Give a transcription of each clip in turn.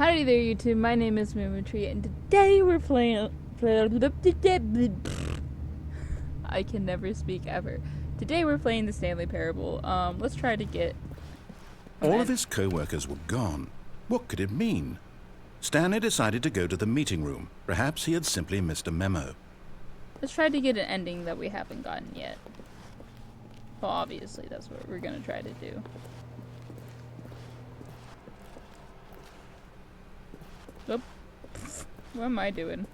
Howdy there, YouTube. My name is Mimotree, and today we're playing. I can never speak ever. Today we're playing the Stanley Parable. Let's try to get. All of his co-workers were gone. What could it mean? Stanley decided to go to the meeting room. Perhaps he had simply missed a memo. Let's try to get an ending that we haven't gotten yet. Well, obviously, that's what we're gonna try to do. Oop. What am I doing?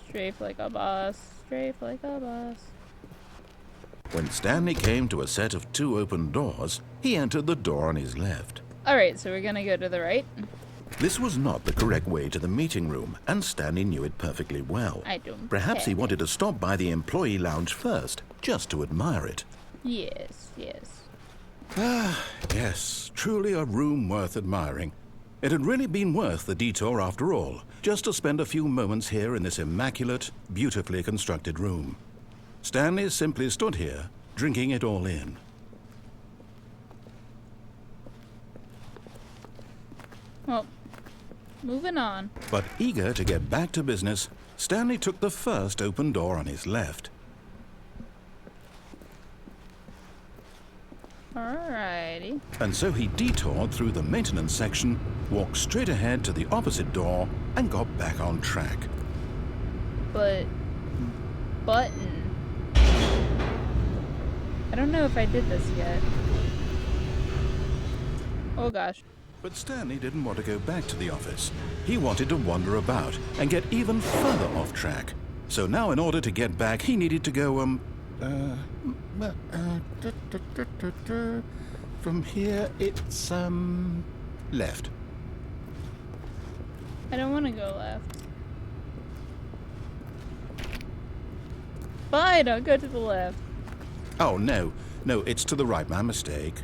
Strafe like a boss. Strafe like a boss. When Stanley came to a set of 2 open doors, he entered the door on his left. Alright, so we're gonna go to the right. This was not the correct way to the meeting room, and Stanley knew it perfectly well. I don't Perhaps he care. wanted to stop by the employee lounge first, just to admire it. Yes, yes. Ah, yes, truly a room worth admiring. It had really been worth the detour after all, just to spend a few moments here in this immaculate, beautifully constructed room. Stanley simply stood here, drinking it all in. Well, moving on. But eager to get back to business, Stanley took the first open door on his left. Alrighty. And so he detoured through the maintenance section, walked straight ahead to the opposite door, and got back on track. But... button. I don't know if I did this yet. Oh gosh. But Stanley didn't want to go back to the office. He wanted to wander about and get even further off track. So now in order to get back, he needed to go, from here it's, left. I don't want to go left. Fine, I'll go to the left. Oh, no, it's to the right, my mistake.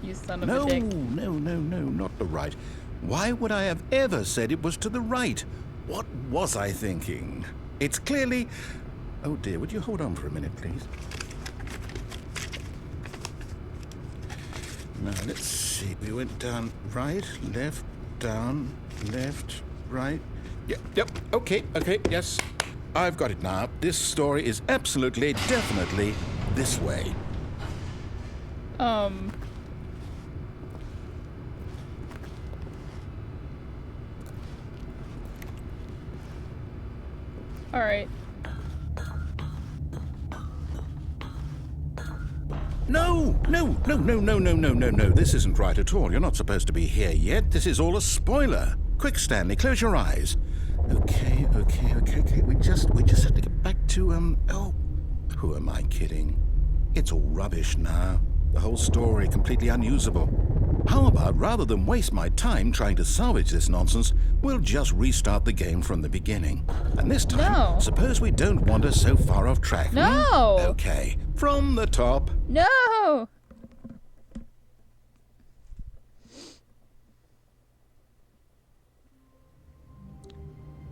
You son of No, a dick. no, not the right. Why would I have ever said it was to the right? What was I thinking? It's clearly... Oh dear, would you hold on for a minute, please? Now, let's see. We went down right, left, down, left, right. Yep, okay, yes. I've got it now. This story is absolutely, definitely this way. Alright. No. This isn't right at all. You're not supposed to be here yet. This is all a spoiler. Quick, Stanley, close your eyes. Okay. We just have to get back to, oh, who am I kidding? It's all rubbish now. The whole story completely unusable. How about, rather than waste my time trying to salvage this nonsense, we'll just restart the game from the beginning. And this time, No. suppose we don't wander so far off track. No! Okay, from the top. No!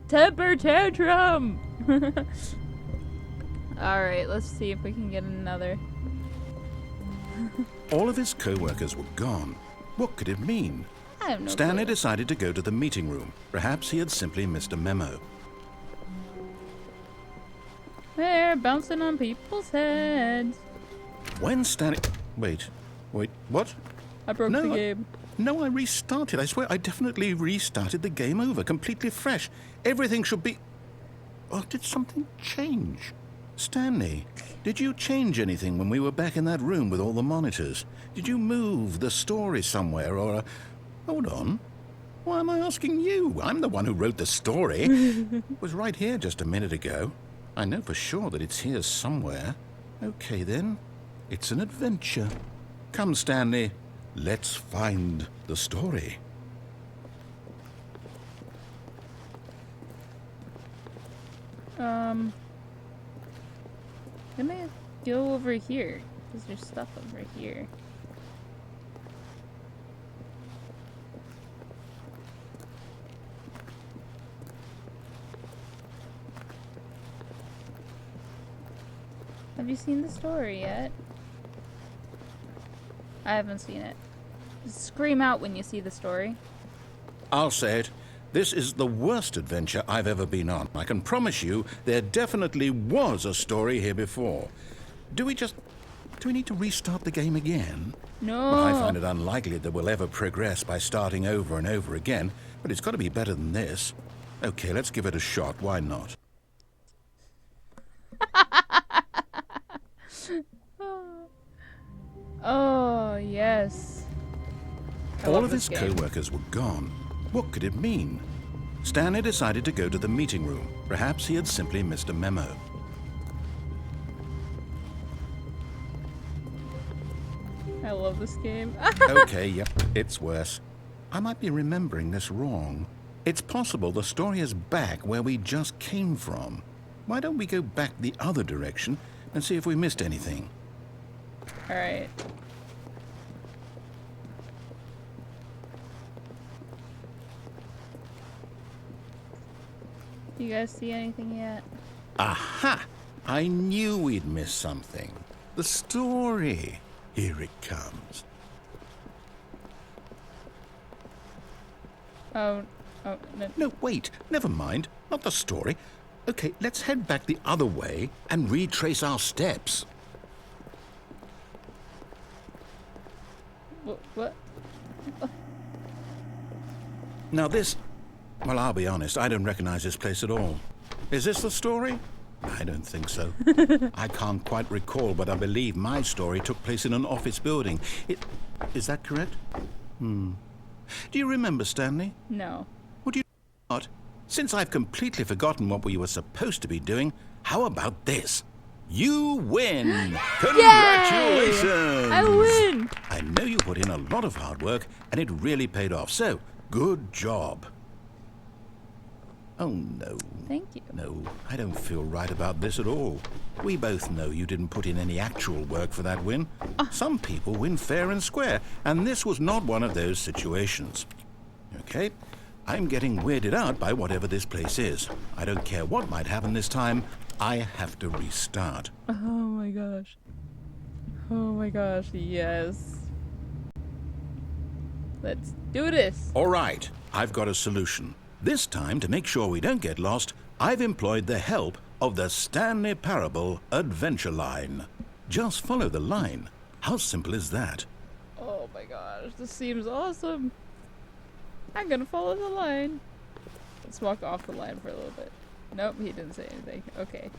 Temper tantrum! Alright, let's see if we can get another. All of his co-workers were gone. What could it mean? I have no Stanley clue. decided to go to the meeting room. Perhaps he had simply missed a memo. They're bouncing on people's heads. When Stanley... Wait, what? I broke the game. No, I restarted. I swear, I definitely restarted the game over, completely fresh. Everything should be... Oh, did something change? Stanley, did you change anything when we were back in that room with all the monitors? Did you move the story somewhere, or... Hold on. Why am I asking you? I'm the one who wrote the story. It was right here just a minute ago. I know for sure that it's here somewhere. Okay, then. It's an adventure. Come, Stanley. Let's find the story. Let me go over here, because there's stuff over here. Have you seen the story yet? I haven't seen it. Just scream out when you see the story. I'll say it. This is the worst adventure I've ever been on. I can promise you there definitely was a story here before. Do we need to restart the game again? No. Well, I find it unlikely that we'll ever progress by starting over and over again, but it's got to be better than this. Okay, let's give it a shot. Why not? Oh, yes. All of his co-workers were gone. What could it mean? Stanley decided to go to the meeting room. Perhaps he had simply missed a memo. I love this game. Okay, yep, it's worse. I might be remembering this wrong. It's possible the story is back where we just came from. Why don't we go back the other direction and see if we missed anything? Alright. You guys see anything yet? Aha! I knew we'd miss something. The story. Here it comes. Oh, no. No, wait. Never mind. Not the story. Okay, let's head back the other way and retrace our steps. What? Now this... Well, I'll be honest, I don't recognize this place at all. Is this the story? I don't think so. I can't quite recall, but I believe my story took place in an office building. Is that correct? Do you remember, Stanley? No. Would you not? Since I've completely forgotten what we were supposed to be doing, how about this? You win! Congratulations! Yay! I win! I know you put in a lot of hard work, and it really paid off, so good job. Oh, no. Thank you. No, I don't feel right about this at all. We both know you didn't put in any actual work for that win. Some people win fair and square, and this was not one of those situations. Okay, I'm getting weirded out by whatever this place is. I don't care what might happen this time. I have to restart. Oh my gosh. Oh my gosh, yes. Let's do this. All right, I've got a solution. This time, to make sure we don't get lost, I've employed the help of the Stanley Parable adventure line. Just follow the line. How simple is that? Oh my gosh, this seems awesome. I'm gonna follow the line. Let's walk off the line for a little bit. Nope, he didn't say anything. Okay.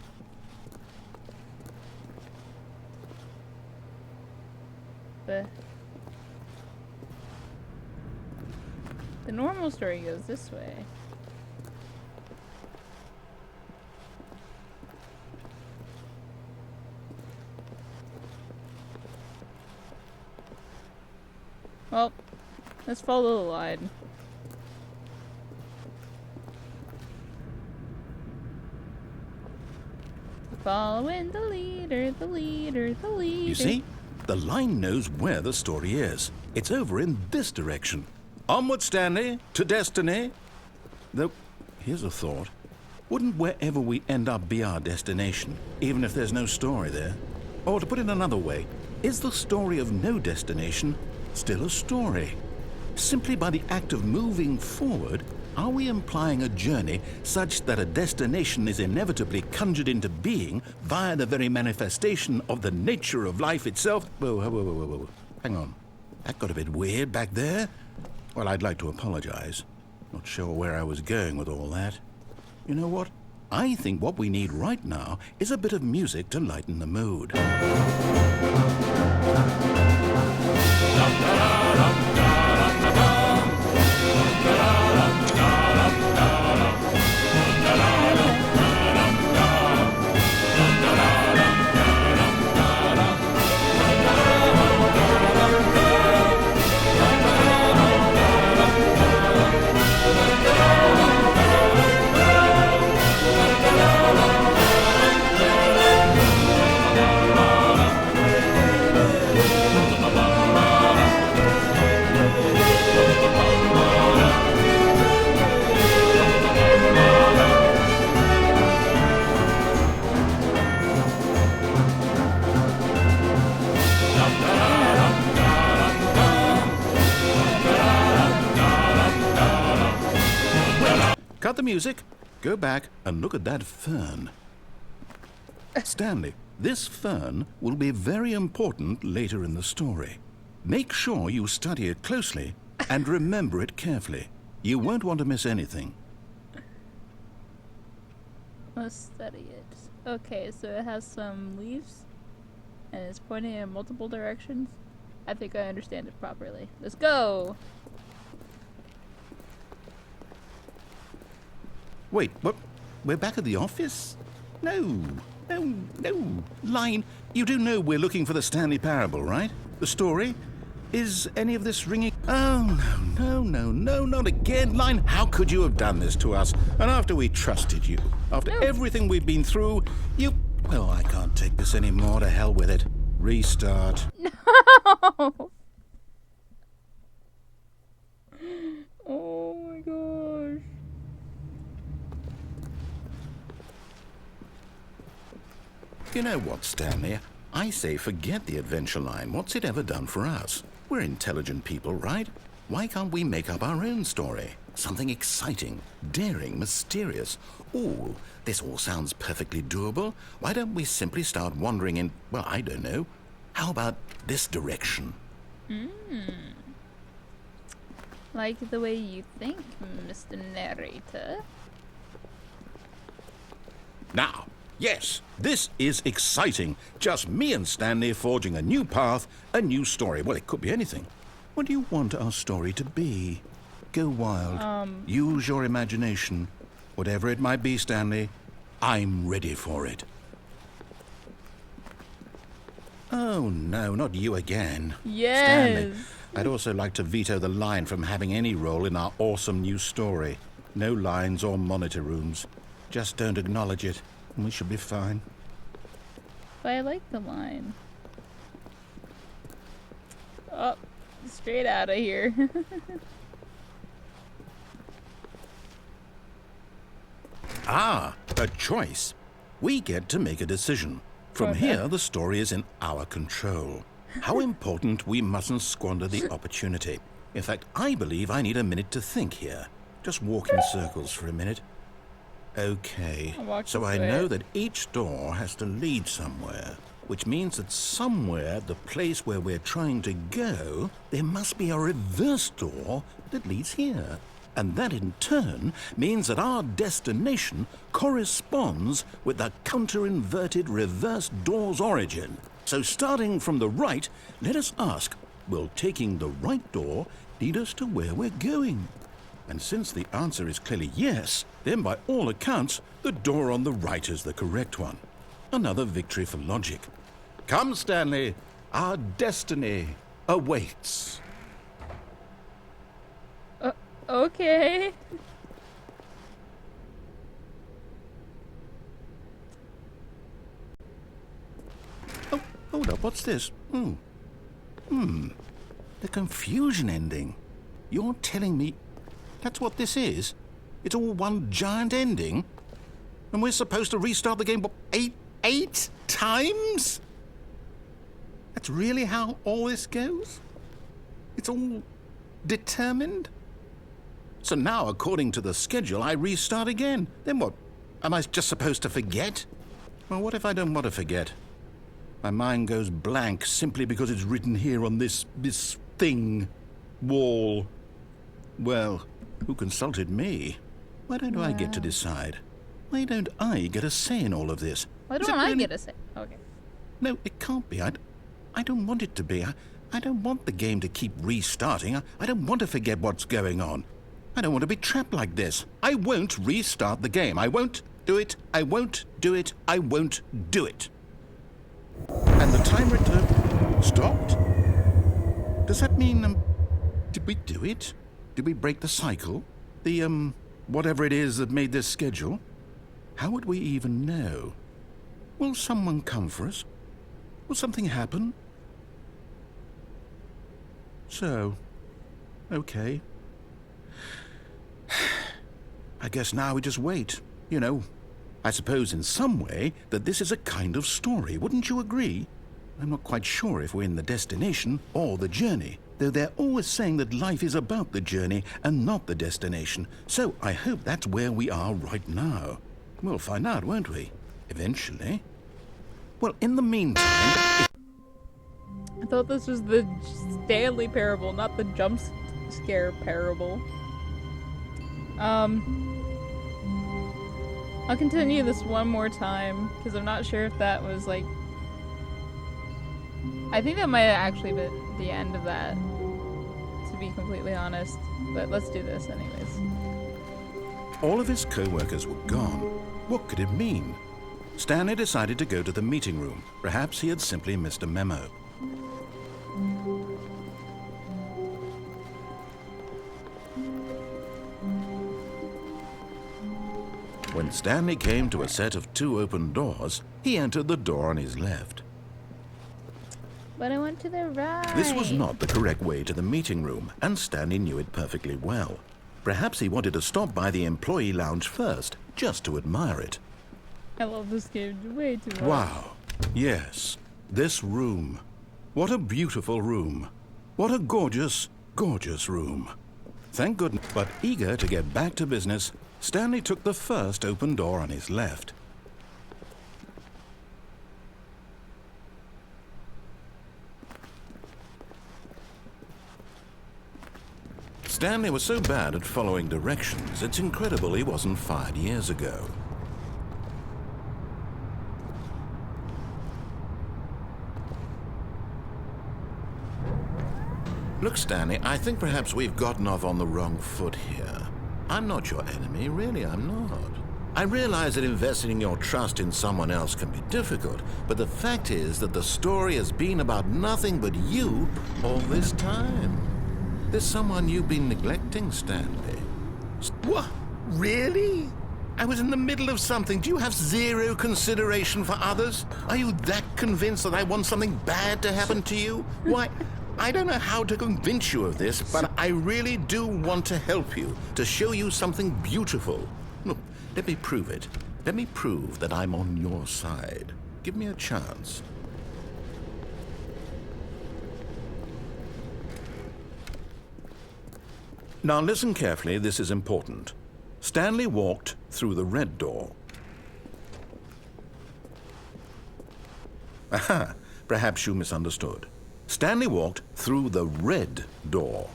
The normal story goes this way. Well, let's follow the line. Following the leader, the leader, the leader. You see? The line knows where the story is. It's over in this direction. Onward, Stanley, to destiny. Though, here's a thought. Wouldn't wherever we end up be our destination, even if there's no story there? Or to put it another way, is the story of no destination still a story? Simply by the act of moving forward, are we implying a journey such that a destination is inevitably conjured into being via the very manifestation of the nature of life itself? Whoa. Hang on. That got a bit weird back there. Well, I'd like to apologize. Not sure where I was going with all that. You know what? I think what we need right now is a bit of music to lighten the mood. music. Go back and look at that fern. Stanley, this fern will be very important later in the story. Make sure you study it closely and remember it carefully. You won't want to miss anything. Let's study it. Okay, so it has some leaves, and it's pointing in multiple directions. I think I understand it properly. Let's go! Wait, what? We're back at the office? No. Line, you do know we're looking for the Stanley Parable, right? The story? Is any of this ringing? Oh, no, not again. Line, how could you have done this to us? And after we trusted you, after everything we've been through, you... Oh, I can't take this anymore. To hell with it. Restart. No! Oh my gosh. You know what, Stanley? I say forget the adventure line. What's it ever done for us? We're intelligent people, right? Why can't we make up our own story? Something exciting, daring, mysterious. Ooh, this all sounds perfectly doable. Why don't we simply start wandering in, well, I don't know. How about this direction? Like the way you think, Mr. Narrator. Now, yes, this is exciting. Just me and Stanley forging a new path, a new story. Well, it could be anything. What do you want our story to be? Go wild. Use your imagination. Whatever it might be, Stanley, I'm ready for it. Oh, no, not you again. Yes. Stanley, I'd also like to veto the line from having any role in our awesome new story. No lines or monitor rooms. Just don't acknowledge it, and we should be fine. But I like the line. Oh, straight out of here. Ah, a choice. We get to make a decision. From here, the story is in our control. How important we mustn't squander the opportunity. In fact, I believe I need a minute to think here. Just walk in circles for a minute. Okay, so I know that each door has to lead somewhere, which means that somewhere, the place where we're trying to go, there must be a reverse door that leads here. And that in turn means that our destination corresponds with the counter-inverted reverse door's origin. So starting from the right, let us ask, will taking the right door lead us to where we're going? And since the answer is clearly yes, then by all accounts, the door on the right is the correct one. Another victory for logic. Come, Stanley, our destiny awaits. Okay. Oh, hold up, what's this? The confusion ending. You're telling me that's what this is? It's all one giant ending? And we're supposed to restart the game, what, eight times? That's really how all this goes? It's all determined? So now, according to the schedule, I restart again. Then what? Am I just supposed to forget? Well, what if I don't want to forget? My mind goes blank simply because it's written here on this thing, wall. Well, who consulted me? Why don't I get to decide? Why don't I get a say in all of this? Why don't I get a say? Okay. No, it can't be. I don't want it to be. I don't want the game to keep restarting. I don't want to forget what's going on. I don't want to be trapped like this. I won't restart the game. I won't do it. I won't do it. I won't do it. And the timer stopped? Does that mean, did we do it? Did we break the cycle? The, whatever it is that made this schedule? How would we even know? Will someone come for us? Will something happen? So, okay. I guess now we just wait. You know, I suppose in some way that this is a kind of story. Wouldn't you agree? I'm not quite sure if we're in the destination or the journey. though they're always saying that life is about the journey and not the destination. So I hope that's where we are right now. We'll find out, won't we? Eventually. Well, in the meantime... I thought this was the Stanley Parable, not the jump scare parable. I'll continue this one more time, because I'm not sure if that was, like... I think that might have actually been the end of that, to be completely honest. But let's do this anyways. All of his co-workers were gone. What could it mean? Stanley decided to go to the meeting room. Perhaps he had simply missed a memo. When Stanley came to a set of 2 open doors, he entered the door on his left. But I went to the right. This was not the correct way to the meeting room, and Stanley knew it perfectly well. Perhaps he wanted to stop by the employee lounge first, just to admire it. I love this game way too much. Wow. Yes. This room. What a beautiful room. What a gorgeous, gorgeous room. Thank goodness. But eager to get back to business, Stanley took the first open door on his left. Stanley was so bad at following directions, it's incredible he wasn't fired years ago. Look, Stanley, I think perhaps we've gotten off on the wrong foot here. I'm not your enemy, really, I'm not. I realize that investing your trust in someone else can be difficult, but the fact is that the story has been about nothing but you all this time. There's someone you've been neglecting, Stanley. What? Really? I was in the middle of something. Do you have zero consideration for others? Are you that convinced that I want something bad to happen to you? Why, I don't know how to convince you of this, but I really do want to help you, to show you something beautiful. Look, let me prove it. Let me prove that I'm on your side. Give me a chance. Now listen carefully, this is important. Stanley walked through the red door. Aha, perhaps you misunderstood. Stanley walked through the red door.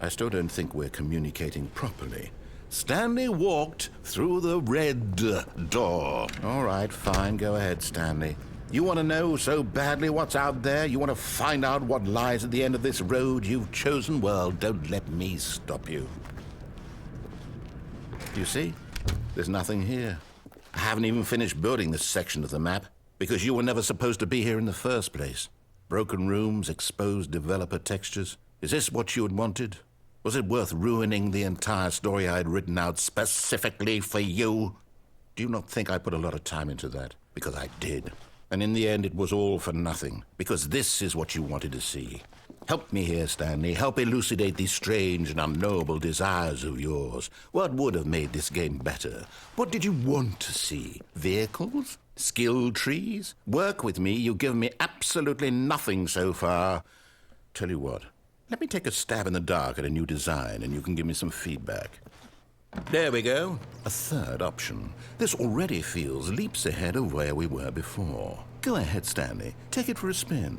I still don't think we're communicating properly. Stanley walked through the red door. All right, fine, go ahead, Stanley. You want to know so badly what's out there? You want to find out what lies at the end of this road you've chosen? Well, don't let me stop you. You see? There's nothing here. I haven't even finished building this section of the map, because you were never supposed to be here in the first place. Broken rooms, exposed developer textures. Is this what you had wanted? Was it worth ruining the entire story I had written out specifically for you? Do you not think I put a lot of time into that? Because I did. And in the end, it was all for nothing, because this is what you wanted to see. Help me here, Stanley. Help elucidate these strange and unknowable desires of yours. What would have made this game better? What did you want to see? Vehicles? Skill trees? Work with me. You've given me absolutely nothing so far. Tell you what, let me take a stab in the dark at a new design, and you can give me some feedback. There we go. A third option. This already feels leaps ahead of where we were before. Go ahead, Stanley. Take it for a spin.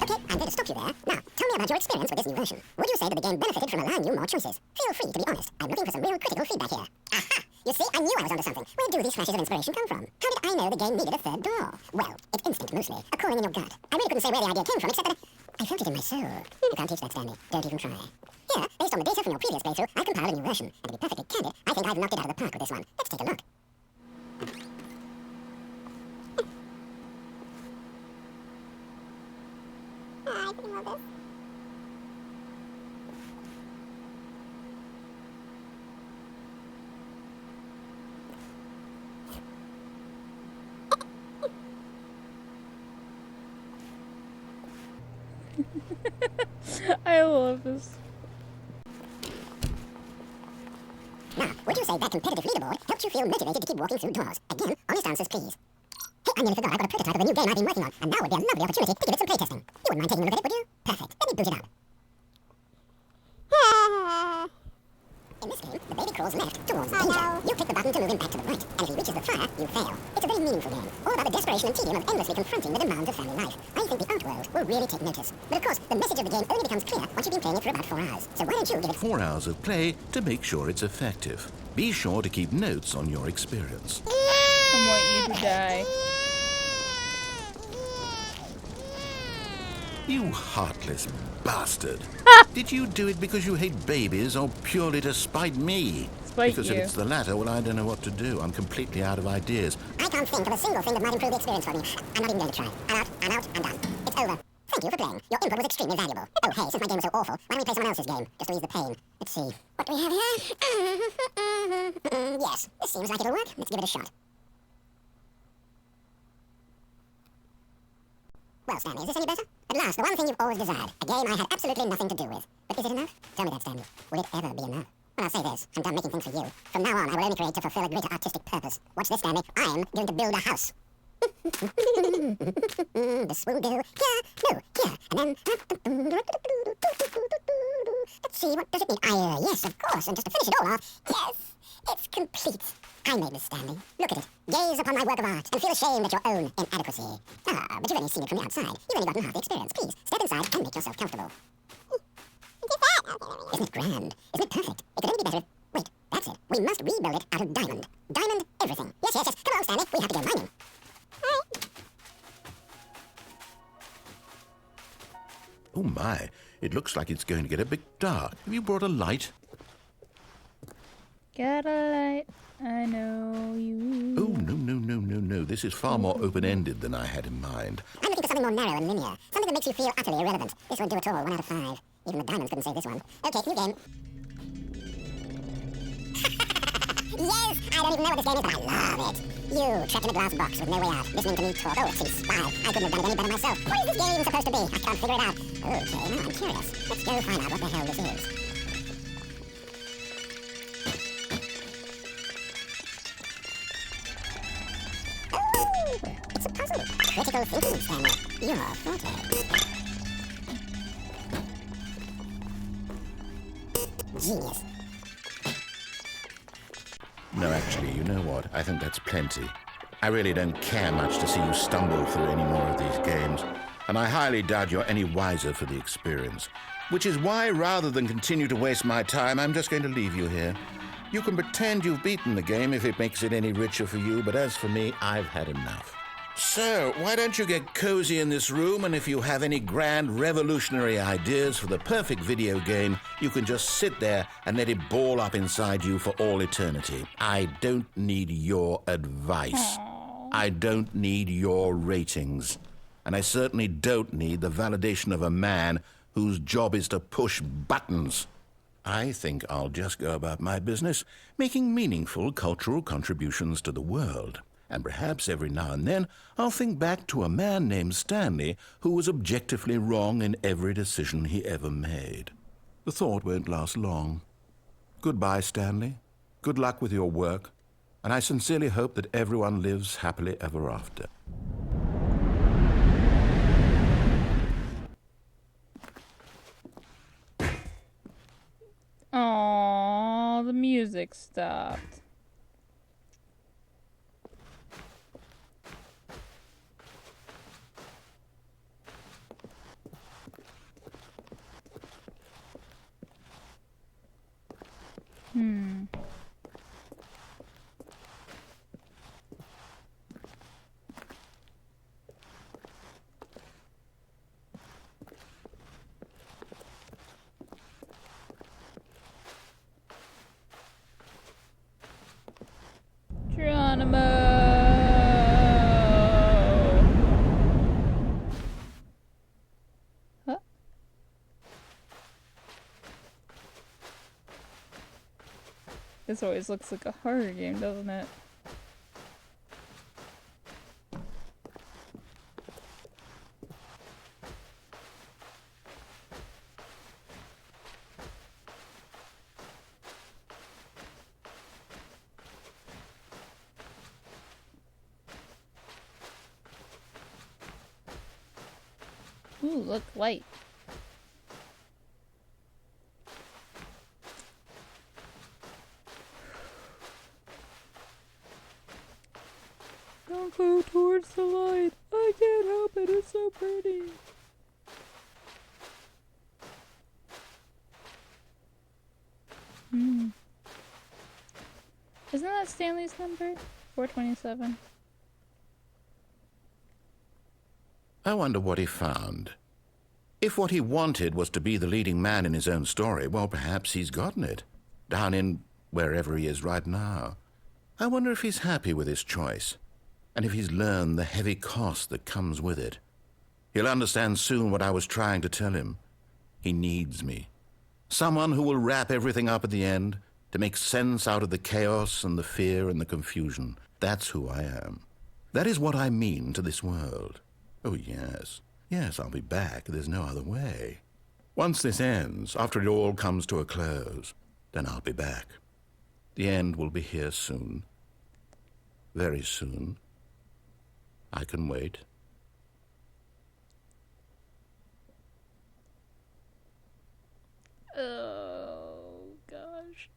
Okay, I'm going to stop you there. Now, tell me about your experience with this new version. Would you say that the game benefited from allowing you more choices? Feel free to be honest. I'm looking for some real critical feedback here. Aha! You see, I knew I was onto something. Where do these flashes of inspiration come from? How did I know the game needed a third door? Well, it's instinct mostly. A calling in your gut. I really couldn't say where the idea came from, except that I felt it in my soul. You can't teach that, Stanley. Don't even try. Here, based on the data from your previous playthrough, I compiled a new version. And to be perfectly candid, I think I've knocked it out of the park with this one. Let's take a look. I think love this. I love this. Now, would you say that competitive leaderboard helped you feel motivated to keep walking through doors? Again, honest answers, please. Hey, I nearly forgot I've got a prototype of the new game I've been working on, and now would be a lovely opportunity to give it some playtesting. You wouldn't mind taking a look at it, would you? Perfect. Let me boot it up. In this game, the baby crawls left towards danger. You click the button to move him back to the right, and if he reaches the fire, you fail. It's a very meaningful game, all about the desperation and tedium of endlessly confronting the demands of family life. I think the art world will really take notice. But of course, the message of the game only becomes clear once you've been playing it for about 4 hours. So why don't you give it 4 hours of play to make sure it's effective. Be sure to keep notes on your experience. I want you to die. You heartless bastard. Did you do it because you hate babies or purely to spite me? Spite Because you. if it's the latter, well, I don't know what to do. I'm completely out of ideas. I can't think of a single thing that might improve the experience for me. I'm not even going to try. I'm out, I'm done. It's over. Thank you for playing. Your input was extremely valuable. Oh, hey, since my game was so awful, why don't we play someone else's game, just to ease the pain? Let's see. What do we have here? Yes, this seems like it'll work. Let's give it a shot. Well, Stanley, is this any better? At last, the one thing you've always desired. A game I had absolutely nothing to do with. But is it enough? Tell me that, Stanley. Will it ever be enough? Well, I'll say this. I'm done making things for you. From now on, I will only create to fulfill a greater artistic purpose. Watch this, Stanley. I'm going to build a house. This will go here, no, here, and then... Let's see, what does it mean? Yes, of course, and just to finish it all off, yes, it's complete. I made this, Stanley. Look at it. Gaze upon my work of art and feel ashamed at your own inadequacy. Ah, but you've only seen it from the outside. You've only gotten half the experience. Please, step inside and make yourself comfortable. Isn't it grand? Isn't it perfect? It could only be better if... Wait, that's it. We must rebuild it out of diamond. Diamond everything. Yes. Come along, Stanley. We have to go mining. Oh, my. It looks like it's going to get a bit dark. Have you brought a light? Got a light. I know you. Oh, no. This is far more open-ended than I had in mind. I'm looking for something more narrow and linear. Something that makes you feel utterly irrelevant. This won't do at all. 1 out of 5. Even the diamonds couldn't save this one. Okay, new game. Yes! I don't even know what this game is, but I love it. You, trapped in a glass box with no way out, listening to me talk. Oh, it seems spy. I couldn't have done it any better myself. What is this game even supposed to be? I can't figure it out. Okay, now I'm curious. Let's go find out what the hell this is. Oh, it's a puzzle. Critical thinking, Stanley. Your forte. Genius. No, actually, you know what? I think that's plenty. I really don't care much to see you stumble through any more of these games, and I highly doubt you're any wiser for the experience. Which is why, rather than continue to waste my time, I'm just going to leave you here. You can pretend you've beaten the game if it makes it any richer for you, but as for me, I've had enough. So, why don't you get cozy in this room, and if you have any grand revolutionary ideas for the perfect video game, you can just sit there and let it ball up inside you for all eternity. I don't need your advice. I don't need your ratings. And I certainly don't need the validation of a man whose job is to push buttons. I think I'll just go about my business, making meaningful cultural contributions to the world. And perhaps every now and then I'll think back to a man named Stanley who was objectively wrong in every decision he ever made. The thought won't last long. Goodbye, Stanley. Good luck with your work. And I sincerely hope that everyone lives happily ever after. Aww, the music stopped. Geronimo! Huh? This always looks like a horror game, doesn't it? Ooh, look, light. Don't go towards the light. I can't help it. It's so pretty. Isn't that Stanley's number? 427. I wonder what he found. If what he wanted was to be the leading man in his own story, well, perhaps he's gotten it. Down in wherever he is right now. I wonder if he's happy with his choice. And if he's learned the heavy cost that comes with it. He'll understand soon what I was trying to tell him. He needs me. Someone who will wrap everything up at the end, to make sense out of the chaos and the fear and the confusion. That's who I am. That is what I mean to this world. Oh, yes. Yes, I'll be back. There's no other way. Once this ends, after it all comes to a close, then I'll be back. The end will be here soon. Very soon. I can wait. Oh, gosh.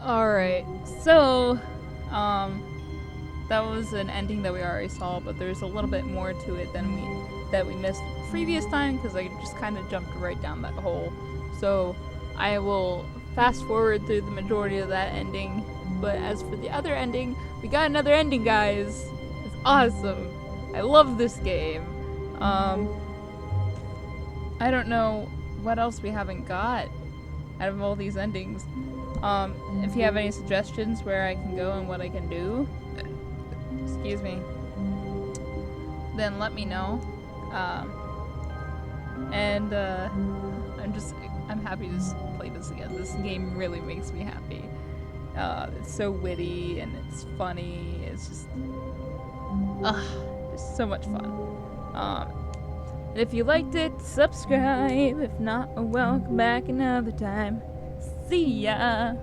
Alright, so, that was an ending that we already saw, but there's a little bit more to it than we missed previous time, because I just kind of jumped right down that hole. So, I will fast forward through the majority of that ending, but as for the other ending, we got another ending, guys! It's awesome! I love this game. I don't know what else we haven't got out of all these endings. If you have any suggestions where I can go and what I can do, excuse me, then let me know. I'm happy to play this again. This game really makes me happy. It's so witty and it's funny. It's just so much fun. And if you liked it, subscribe. If not, welcome back another time. See ya!